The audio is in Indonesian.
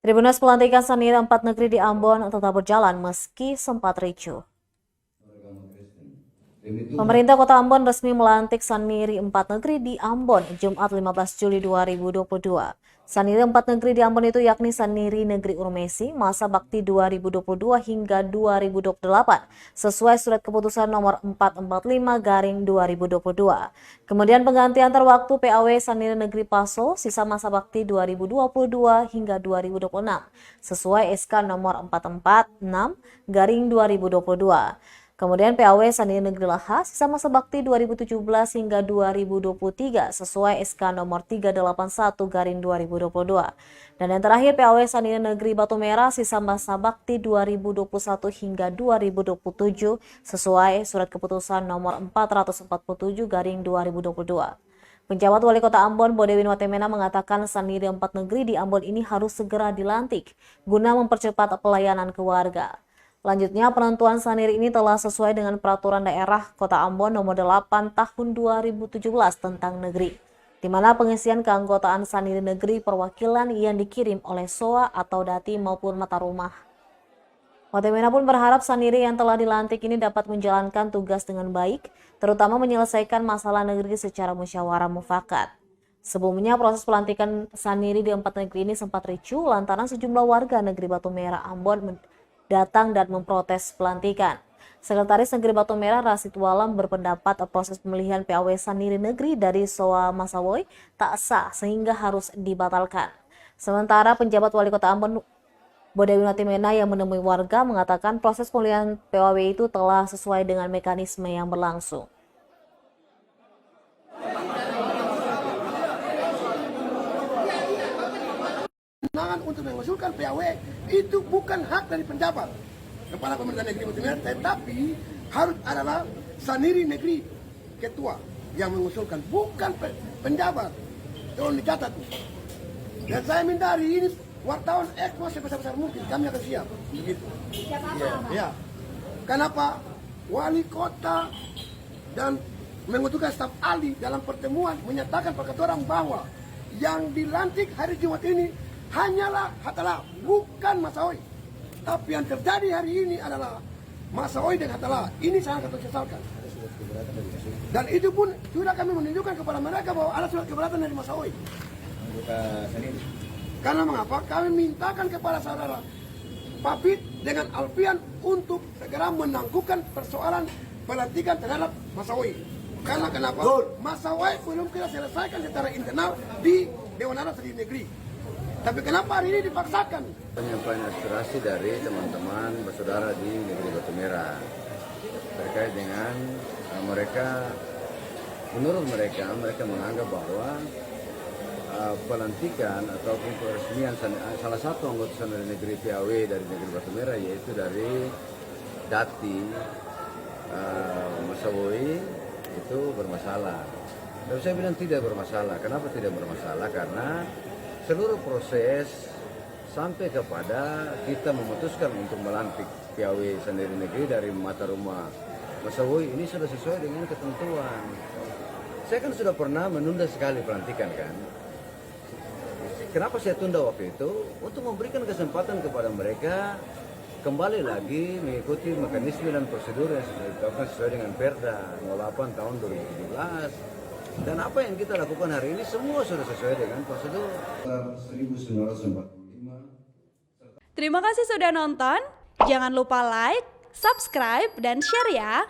Tribunasi pelantikan Saniri 4 negeri di Ambon tetap berjalan meski sempat ricuh. Pemerintah Kota Ambon resmi melantik Saniri 4 negeri di Ambon Jumat 15 Juli 2022. Saniri 4 negeri di Ambon itu yakni Saniri Negeri Urmesi masa bakti 2022 hingga 2028 sesuai surat keputusan nomor 445/2022. Kemudian penggantian terwaktu PAW Saniri Negeri Paso sisa masa bakti 2022 hingga 2026 sesuai SK nomor 446/2022. Kemudian PAW Saniri Negeri Laha sisa masa bakti 2017 hingga 2023 sesuai SK nomor 381/2022. Dan yang terakhir PAW Saniri Negeri Batu Merah sisa masa bakti 2021 hingga 2027 sesuai surat keputusan nomor 447/2022. Penjabat Wali Kota Ambon Bodewin Watemena mengatakan Saniri 4 negeri di Ambon ini harus segera dilantik guna mempercepat pelayanan ke warga. Selanjutnya, penentuan Saniri ini telah sesuai dengan Peraturan Daerah Kota Ambon Nomor 8 Tahun 2017 tentang negeri, di mana pengisian keanggotaan Saniri Negeri perwakilan yang dikirim oleh SOA atau Dati maupun mata rumah. Watemena pun berharap Saniri yang telah dilantik ini dapat menjalankan tugas dengan baik, terutama menyelesaikan masalah negeri secara musyawarah mufakat. Sebelumnya, proses pelantikan Saniri di 4 negeri ini sempat ricuh lantaran sejumlah warga negeri Batu Merah Ambon datang dan memprotes pelantikan. Sekretaris Negeri Batu Merah Rasid Walam berpendapat proses pemilihan PAW Saniri Negeri dari SOA Masawoy tak sah sehingga harus dibatalkan. Sementara penjabat Wali Kota Ambon Bodewin Watemena yang menemui warga mengatakan proses pemilihan PAW itu telah sesuai dengan mekanisme yang berlangsung. Untuk mengusulkan PAW itu bukan hak dari penjabat kepala pemerintah negeri Batu Merah, tetapi harus adalah Saniri Negeri ketua yang mengusulkan, bukan penjabat. Tolong dicatat. Dan saya minta hari ini wartawan ekspos sebesar-besar mungkin, kami akan siap. Begitu. Ya. Kenapa wali kota dan mengutukan staf ahli dalam pertemuan menyatakan pada orang bahwa yang dilantik hari Jumat ini hanyalah Hatala, bukan Masawoy. Tapi yang terjadi hari ini adalah Masawoy dan Hatala. Ini sangat kita sesalkan. Dan itu pun sudah kami menunjukkan kepada mereka bahwa ada surat keberatan dari Masawoy. Karena mengapa? Kami mintakan kepada saudara Papit dengan Alfian untuk segera menangguhkan persoalan pelantikan terhadap Masawoy. Karena kenapa? Masawoy belum kita selesaikan secara internal di Dewan Adat di negeri. Tapi kenapa hari ini dipaksakan? Penyampaian aspirasi dari teman-teman bersaudara di negeri Batu Merah terkait dengan menurut mereka menganggap bahwa pelantikan ataupun peresmian salah satu anggota Saniri Negeri PAW dari negeri Batu Merah yaitu dari Dati Masawoy itu bermasalah. Dan saya bilang tidak bermasalah. Kenapa tidak bermasalah? Karena seluruh proses sampai kepada kita memutuskan untuk melantik PAW Saniri Negeri dari mata rumah Masawoy ini sudah sesuai dengan ketentuan. Saya kan sudah pernah menunda sekali pelantikan kan. Kenapa saya tunda waktu itu? Untuk memberikan kesempatan kepada mereka kembali lagi mengikuti mekanisme dan prosedur yang sudah ditetapkan sesuai dengan Perda 08 tahun 2017. Dan apa yang kita lakukan hari ini semua sudah sesuai dengan prosedur 1945. Terima kasih sudah nonton. Jangan lupa like, subscribe, dan share ya.